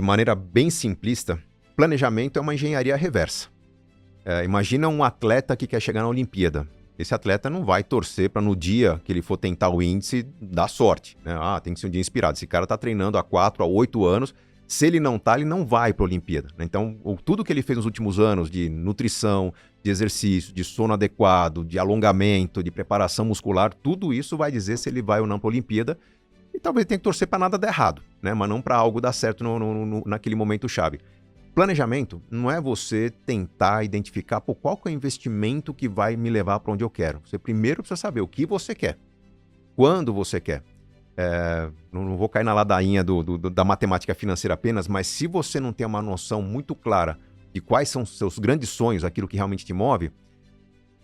de maneira bem simplista, planejamento é uma engenharia reversa. Imagina um atleta que quer chegar na Olimpíada. Esse atleta não vai torcer para no dia que ele for tentar o índice dar sorte, né? Tem que ser um dia inspirado. Esse cara está treinando há 4 a 8 anos. Se ele não tá, ele não vai para a Olimpíada, né? Então, tudo que ele fez nos últimos anos de nutrição, de exercício, de sono adequado, de alongamento, de preparação muscular, tudo isso vai dizer se ele vai ou não para a Olimpíada. E talvez ele tenha que torcer para nada dar errado, né? Mas não para algo dar certo naquele momento chave. Planejamento não é você tentar identificar qual que é o investimento que vai me levar para onde eu quero. Você primeiro precisa saber o que você quer, quando você quer. Não vou cair na ladainha da matemática financeira apenas, mas se você não tem uma noção muito clara de quais são os seus grandes sonhos, aquilo que realmente te move,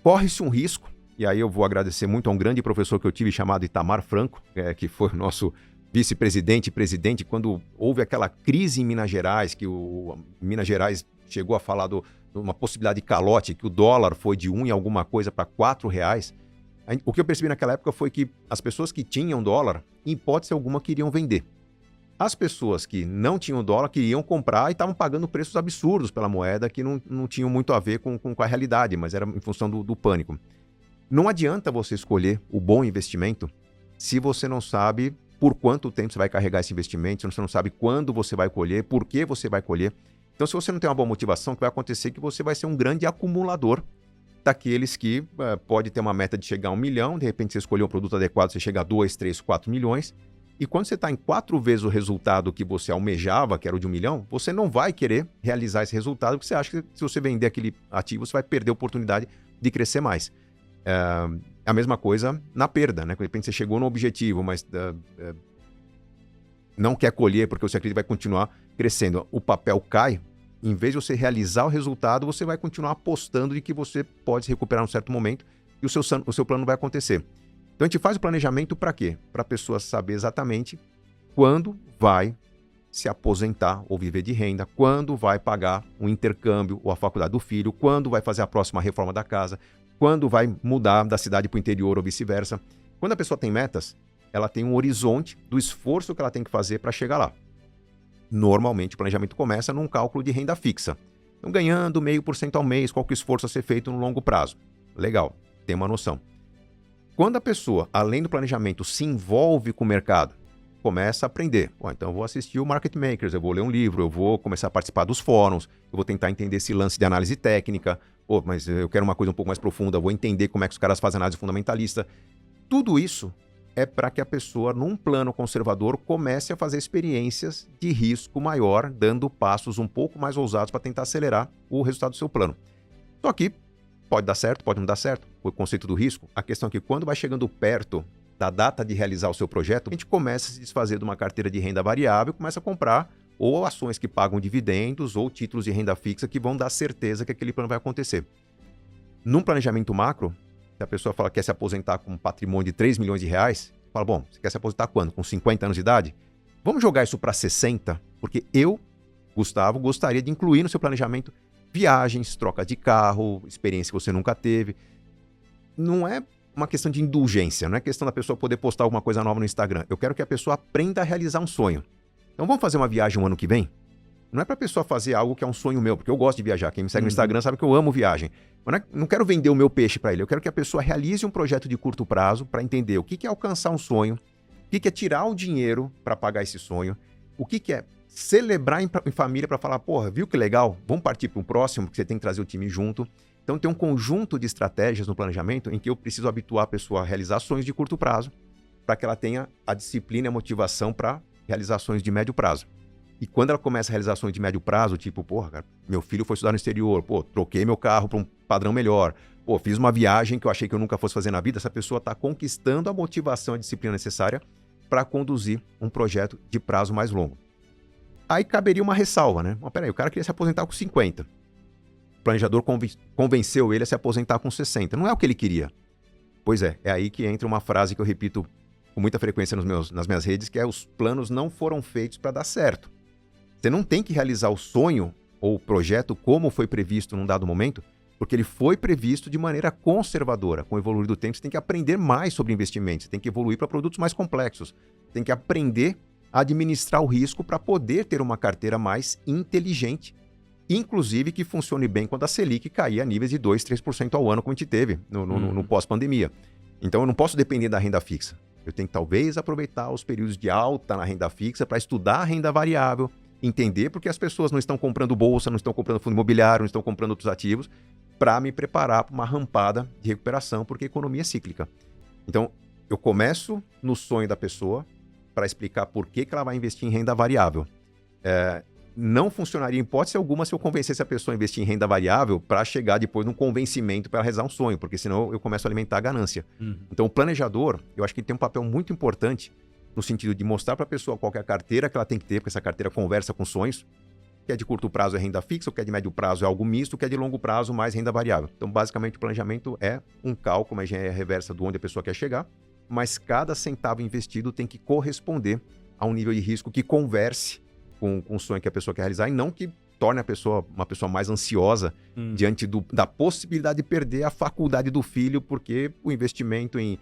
corre-se um risco, e aí eu vou agradecer muito a um grande professor que eu tive chamado Itamar Franco, que foi o nosso vice-presidente e presidente, quando houve aquela crise em Minas Gerais, que Minas Gerais chegou a falar de uma possibilidade de calote, que o dólar foi de 1 e alguma coisa para R$4. O que eu percebi naquela época foi que as pessoas que tinham dólar, em hipótese alguma, queriam vender. As pessoas que não tinham dólar queriam comprar e estavam pagando preços absurdos pela moeda que não tinham muito a ver com a realidade, mas era em função do pânico. Não adianta você escolher o bom investimento se você não sabe por quanto tempo você vai carregar esse investimento, se você não sabe quando você vai colher, por que você vai colher. Então, se você não tem uma boa motivação, o que vai acontecer é que você vai ser um grande acumulador daqueles que pode ter uma meta de chegar a 1 milhão, de repente você escolheu um produto adequado, você chega a 2, 3, 4 milhões, e quando você está em 4 vezes o resultado que você almejava, que era o de 1 milhão, você não vai querer realizar esse resultado, porque você acha que se você vender aquele ativo, você vai perder a oportunidade de crescer mais. A mesma coisa na perda, né? De repente você chegou no objetivo, mas não quer colher porque você acredita que vai continuar crescendo. O papel cai, em vez de você realizar o resultado, você vai continuar apostando de que você pode se recuperar em um certo momento e o seu plano vai acontecer. Então a gente faz o planejamento para quê? Para a pessoa saber exatamente quando vai se aposentar ou viver de renda, quando vai pagar um intercâmbio ou a faculdade do filho, quando vai fazer a próxima reforma da casa, quando vai mudar da cidade para o interior ou vice-versa. Quando a pessoa tem metas, ela tem um horizonte do esforço que ela tem que fazer para chegar lá. Normalmente, o planejamento começa num cálculo de renda fixa. Então, ganhando 0,5% ao mês, qual que é o esforço a ser feito no longo prazo? Legal, tem uma noção. Quando a pessoa, além do planejamento, se envolve com o mercado, começa a aprender. Então, eu vou assistir o Market Makers, eu vou ler um livro, eu vou começar a participar dos fóruns, eu vou tentar entender esse lance de análise técnica. Mas eu quero uma coisa um pouco mais profunda, eu vou entender como é que os caras fazem análise fundamentalista. Tudo isso é para que a pessoa, num plano conservador, comece a fazer experiências de risco maior, dando passos um pouco mais ousados para tentar acelerar o resultado do seu plano. Só que pode dar certo, pode não dar certo, o conceito do risco. A questão é que quando vai chegando perto da data de realizar o seu projeto, a gente começa a se desfazer de uma carteira de renda variável, começa a comprar ou ações que pagam dividendos, ou títulos de renda fixa que vão dar certeza que aquele plano vai acontecer. Num planejamento macro, se a pessoa fala que quer se aposentar com um patrimônio de 3 milhões de reais, fala, bom, você quer se aposentar quando? Com 50 anos de idade? Vamos jogar isso para 60? Porque eu, Gustavo, gostaria de incluir no seu planejamento viagens, troca de carro, experiência que você nunca teve. Não é uma questão de indulgência, não é questão da pessoa poder postar alguma coisa nova no Instagram. Eu quero que a pessoa aprenda a realizar um sonho. Então vamos fazer uma viagem um ano que vem? Não é para a pessoa fazer algo que é um sonho meu, porque eu gosto de viajar. Quem me segue no Instagram sabe que eu amo viagem. Mas não quero vender o meu peixe para ele. Eu quero que a pessoa realize um projeto de curto prazo para entender o que é alcançar um sonho, o que é tirar o dinheiro para pagar esse sonho, o que é celebrar em família para falar, porra, viu que legal? Vamos partir para um próximo, porque você tem que trazer o time junto. Então tem um conjunto de estratégias no planejamento em que eu preciso habituar a pessoa a realizar sonhos de curto prazo para que ela tenha a disciplina e a motivação para realizações de médio prazo. E quando ela começa realizações de médio prazo, tipo, porra, cara, meu filho foi estudar no exterior, troquei meu carro para um padrão melhor, fiz uma viagem que eu achei que eu nunca fosse fazer na vida, essa pessoa está conquistando a motivação e a disciplina necessária para conduzir um projeto de prazo mais longo. Aí caberia uma ressalva, né? Mas peraí, o cara queria se aposentar com 50. O planejador convenceu ele a se aposentar com 60. Não é o que ele queria. Pois é aí que entra uma frase que eu repito com muita frequência nas minhas redes, que é: os planos não foram feitos para dar certo. Você não tem que realizar o sonho ou o projeto como foi previsto num dado momento, porque ele foi previsto de maneira conservadora. Com o evoluir do tempo, você tem que aprender mais sobre investimentos, você tem que evoluir para produtos mais complexos, você tem que aprender administrar o risco para poder ter uma carteira mais inteligente, inclusive que funcione bem quando a Selic cair a níveis de 2%, 3% ao ano, como a gente teve no pós-pandemia. Então, eu não posso depender da renda fixa. Eu tenho que, talvez, aproveitar os períodos de alta na renda fixa para estudar a renda variável, entender porque as pessoas não estão comprando bolsa, não estão comprando fundo imobiliário, não estão comprando outros ativos, para me preparar para uma rampada de recuperação, porque a economia é cíclica. Então, eu começo no sonho da pessoa para explicar por que ela vai investir em renda variável. Não funcionaria em hipótese alguma se eu convencesse a pessoa a investir em renda variável para chegar depois num convencimento para realizar um sonho, porque senão eu começo a alimentar a ganância. Então, o planejador, eu acho que ele tem um papel muito importante no sentido de mostrar para a pessoa qual que é a carteira que ela tem que ter, porque essa carteira conversa com sonhos. Que é de curto prazo é renda fixa, o que é de médio prazo é algo misto, o que é de longo prazo mais renda variável. Então, basicamente, o planejamento é um cálculo, uma engenharia reversa de onde a pessoa quer chegar, mas cada centavo investido tem que corresponder a um nível de risco que converse com o sonho que a pessoa quer realizar e não que torne a pessoa uma pessoa mais ansiosa diante da possibilidade de perder a faculdade do filho, porque o investimento em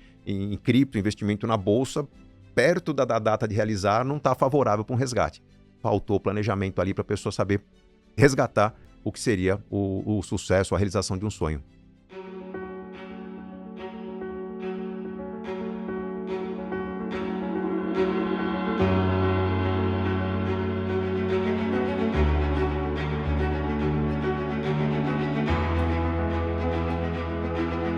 cripto, investimento na bolsa, perto da data de realizar, não está favorável para um resgate. Faltou planejamento ali para a pessoa saber resgatar o que seria o sucesso, a realização de um sonho.